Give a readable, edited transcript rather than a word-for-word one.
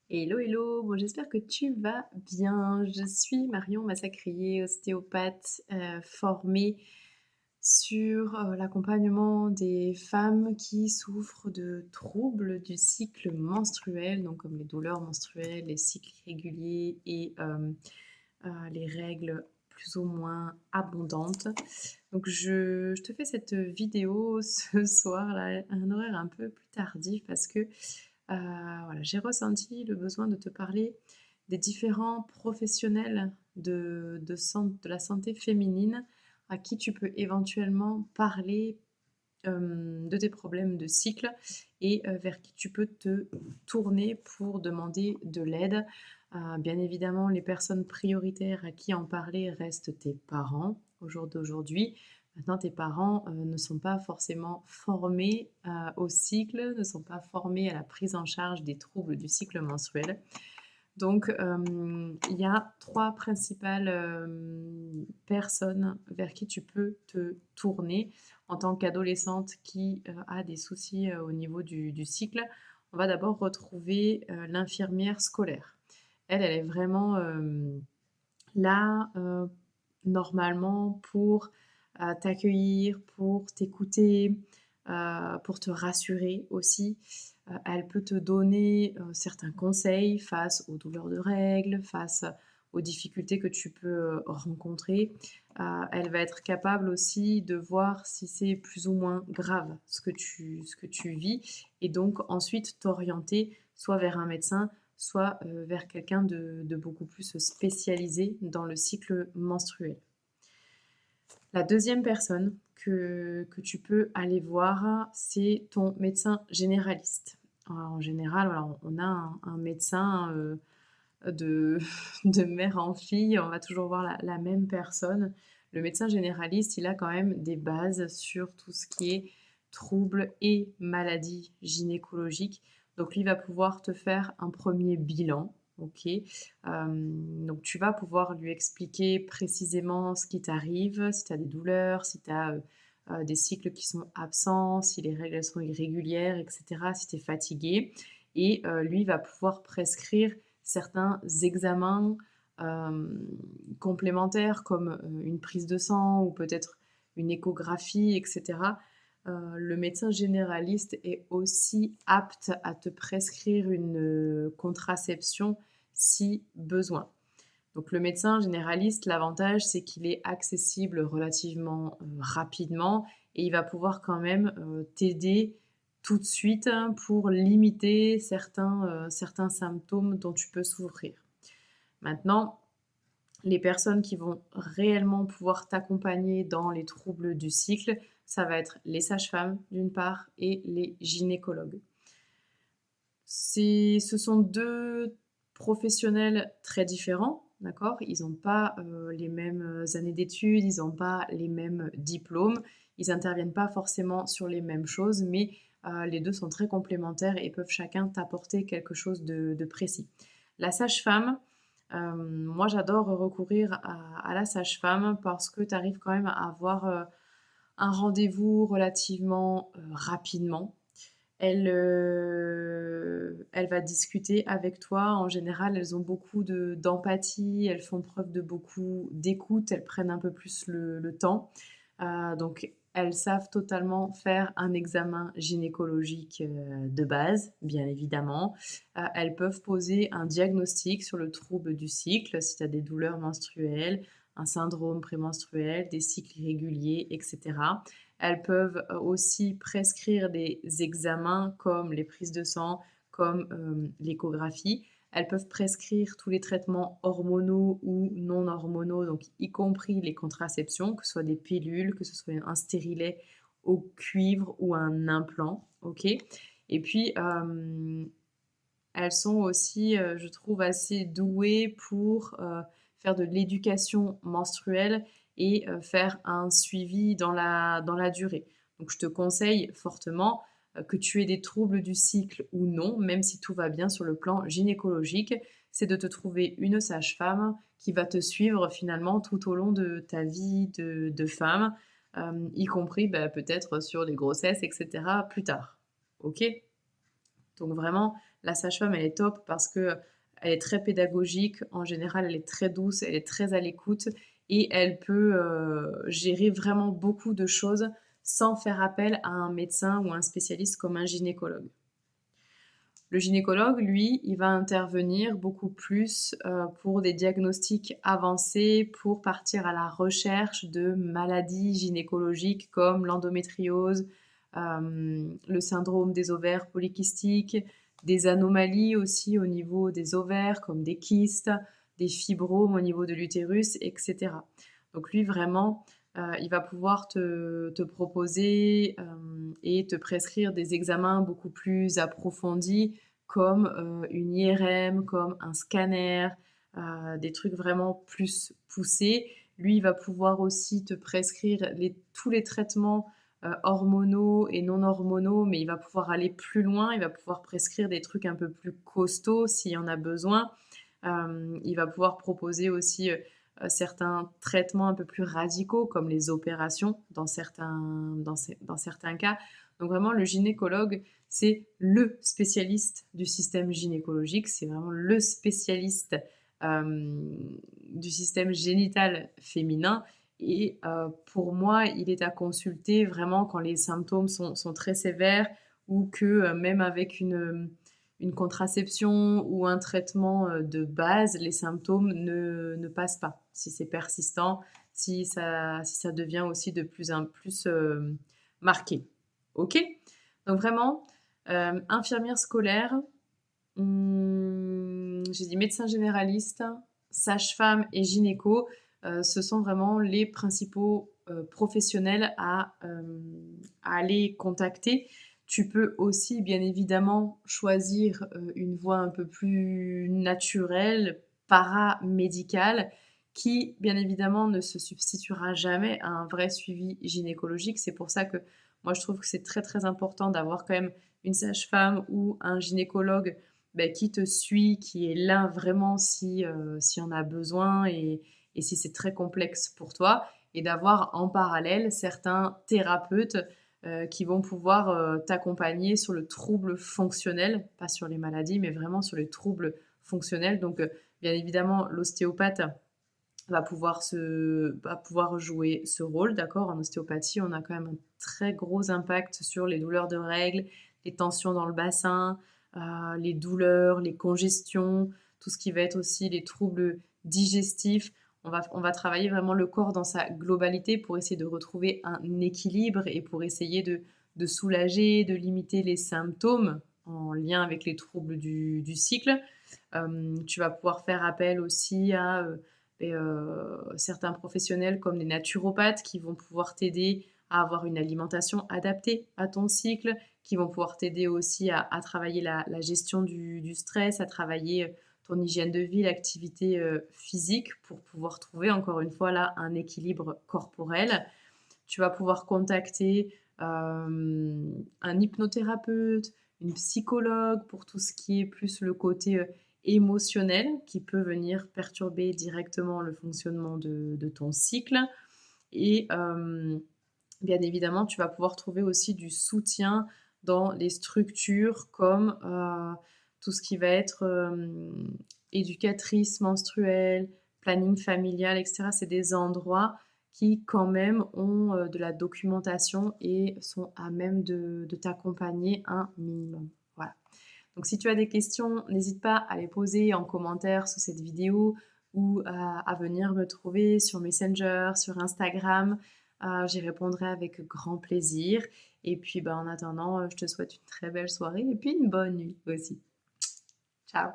Hello, hello, bon, j'espère que tu vas bien. Je suis Marion Massacrier, ostéopathe formée sur l'accompagnement des femmes qui souffrent de troubles du cycle menstruel, donc comme les douleurs menstruelles, les cycles irréguliers et les règles plus ou moins abondantes. Donc je te fais cette vidéo ce soir là, à un horaire un peu plus tardif parce que voilà, j'ai ressenti le besoin de te parler des différents professionnels de la santé féminine à qui tu peux éventuellement parler de tes problèmes de cycle et vers qui tu peux te tourner pour demander de l'aide. Bien évidemment, les personnes prioritaires à qui en parler restent tes parents au jour d'aujourd'hui. Maintenant, tes parents ne sont pas forcément formés au cycle, ne sont pas formés à la prise en charge des troubles du cycle menstruel. Donc, il y a 3 principales, personnes vers qui tu peux te tourner en tant qu'adolescente qui, a des soucis, au niveau du cycle. On va d'abord retrouver, l'infirmière scolaire. Elle, elle est vraiment, là, normalement pour, t'accueillir, pour t'écouter, pour te rassurer aussi. Elle peut te donner, certains conseils face aux douleurs de règles, face aux difficultés que tu peux, rencontrer. Elle va être capable aussi de voir si c'est plus ou moins grave ce que tu vis et donc ensuite t'orienter soit vers un médecin, soit, vers quelqu'un de beaucoup plus spécialisé dans le cycle menstruel. La deuxième personne que tu peux aller voir, c'est ton médecin généraliste. En général, voilà, on a un médecin, de de mère en fille, on va toujours voir la même personne. Le médecin généraliste, il a quand même des bases sur tout ce qui est troubles et maladies gynécologiques. Donc lui va pouvoir te faire un premier bilan, OK? Donc tu vas pouvoir lui expliquer précisément ce qui t'arrive, si tu as des douleurs, si tu as, des cycles qui sont absents, si les règles, elles sont irrégulières et cetera, si tu es fatiguée et lui va pouvoir prescrire certains examens complémentaires comme une prise de sang ou peut-être une échographie, etc. Le médecin généraliste est aussi apte à te prescrire une contraception si besoin. Donc le médecin généraliste, l'avantage, c'est qu'il est accessible relativement rapidement et il va pouvoir quand même t'aider tout de suite hein, pour limiter certains symptômes dont tu peux souffrir. Maintenant, les personnes qui vont réellement pouvoir t'accompagner dans les troubles du cycle, ça va être les sages-femmes d'une part et les gynécologues. Ce sont 2 professionnels très différents, d'accord? Ils n'ont pas, les mêmes, années d'études, ils n'ont pas les mêmes diplômes, ils interviennent pas forcément sur les mêmes choses, mais les 2 sont très complémentaires et peuvent chacun t'apporter quelque chose de précis. La sage-femme, moi j'adore recourir à la sage-femme parce que tu arrives quand même à avoir, un rendez-vous relativement, rapidement. Elle va discuter avec toi. En général, elles ont beaucoup d'empathie, elles font preuve de beaucoup d'écoute, elles prennent un peu plus le temps. Donc elles savent totalement faire un examen gynécologique, de base, bien évidemment. Elles peuvent poser un diagnostic sur le trouble du cycle, si tu as des douleurs menstruelles, un syndrome prémenstruel, des cycles irréguliers et cetera. Elles peuvent aussi prescrire des examens comme les prises de sang, comme l'échographie. Elles peuvent prescrire tous les traitements hormonaux ou non hormonaux, donc y compris les contraceptions, que ce soit des pilules, que ce soit un stérilet au cuivre ou un implant, ok. Et puis, elles sont aussi, je trouve, assez douées pour faire de l'éducation menstruelle et faire un suivi dans la durée. Donc je te conseille fortement, que tu aies des troubles du cycle ou non, même si tout va bien sur le plan gynécologique, c'est de te trouver une sage-femme qui va te suivre finalement tout au long de ta vie de femme, y compris, peut-être sur les grossesses et cetera plus tard. OK? Donc vraiment, la sage-femme, elle est top parce que elle est très pédagogique. En général, elle est très douce, elle est très à l'écoute et elle peut, gérer vraiment beaucoup de choses sans faire appel à un médecin ou un spécialiste comme un gynécologue. Le gynécologue, lui, il va intervenir beaucoup plus, pour des diagnostics avancés, pour partir à la recherche de maladies gynécologiques comme l'endométriose, le syndrome des ovaires polykystiques, des anomalies aussi au niveau des ovaires comme des kystes, des fibromes au niveau de l'utérus et cetera. Donc lui vraiment, il va pouvoir te proposer, et te prescrire des examens beaucoup plus approfondis comme, une IRM, comme un scanner, des trucs vraiment plus poussés. Lui, il va pouvoir aussi te prescrire tous les traitements, hormonaux et non hormonaux, mais il va pouvoir aller plus loin. Il va pouvoir prescrire des trucs un peu plus costauds s'il y en a besoin. Il va pouvoir proposer aussi, certains traitements un peu plus radicaux comme les opérations dans certains cas. Donc vraiment le gynécologue, c'est le spécialiste du système gynécologique, c'est vraiment le spécialiste, du système génital féminin et pour moi, il est à consulter vraiment quand les symptômes sont très sévères ou que, même avec une contraception ou un traitement, de base, les symptômes ne passent pas. Si c'est persistant, si ça devient aussi de plus en plus, marqué. OK? Donc vraiment, infirmière scolaire, j'ai dit médecin généraliste, sage-femme et gynéco, ce sont vraiment les principaux, professionnels à aller contacter. Tu peux aussi bien évidemment choisir, une voie un peu plus naturelle, paramédicale, qui bien évidemment ne se substituera jamais à un vrai suivi gynécologique. C'est pour ça que moi je trouve que c'est très, très important d'avoir quand même une sage-femme ou un gynécologue qui te suit, qui est là vraiment si on a besoin et si c'est très complexe pour toi et d'avoir en parallèle certains thérapeutes, qui vont pouvoir, t'accompagner sur le trouble fonctionnel, pas sur les maladies, mais vraiment sur les troubles fonctionnels. Donc, bien évidemment, l'ostéopathe va pouvoir jouer ce rôle, d'accord? En ostéopathie, on a quand même un très gros impact sur les douleurs de règles, les tensions dans le bassin, les douleurs, les congestions, tout ce qui va être aussi les troubles digestifs. On va travailler vraiment le corps dans sa globalité pour essayer de retrouver un équilibre et pour essayer de soulager, de limiter les symptômes en lien avec les troubles du cycle. Tu vas pouvoir faire appel aussi à, certains professionnels comme les naturopathes qui vont pouvoir t'aider à avoir une alimentation adaptée à ton cycle, qui vont pouvoir t'aider aussi à travailler la gestion du stress, à travailler ton hygiène de vie, l'activité physique pour pouvoir trouver encore une fois là un équilibre corporel. Tu vas pouvoir contacter un hypnothérapeute, une psychologue pour tout ce qui est plus le côté émotionnel qui peut venir perturber directement le fonctionnement de ton cycle. Et bien évidemment, tu vas pouvoir trouver aussi du soutien dans les structures comme tout ce qui va être éducatrice menstruelle, planning familial, etc. C'est des endroits qui quand même ont de la documentation et sont à même de t'accompagner un minimum. Voilà. Donc si tu as des questions, n'hésite pas à les poser en commentaire sous cette vidéo ou à venir me trouver sur Messenger, sur Instagram. J'y répondrai avec grand plaisir. Et puis en attendant, je te souhaite une très belle soirée et puis une bonne nuit aussi. Ciao.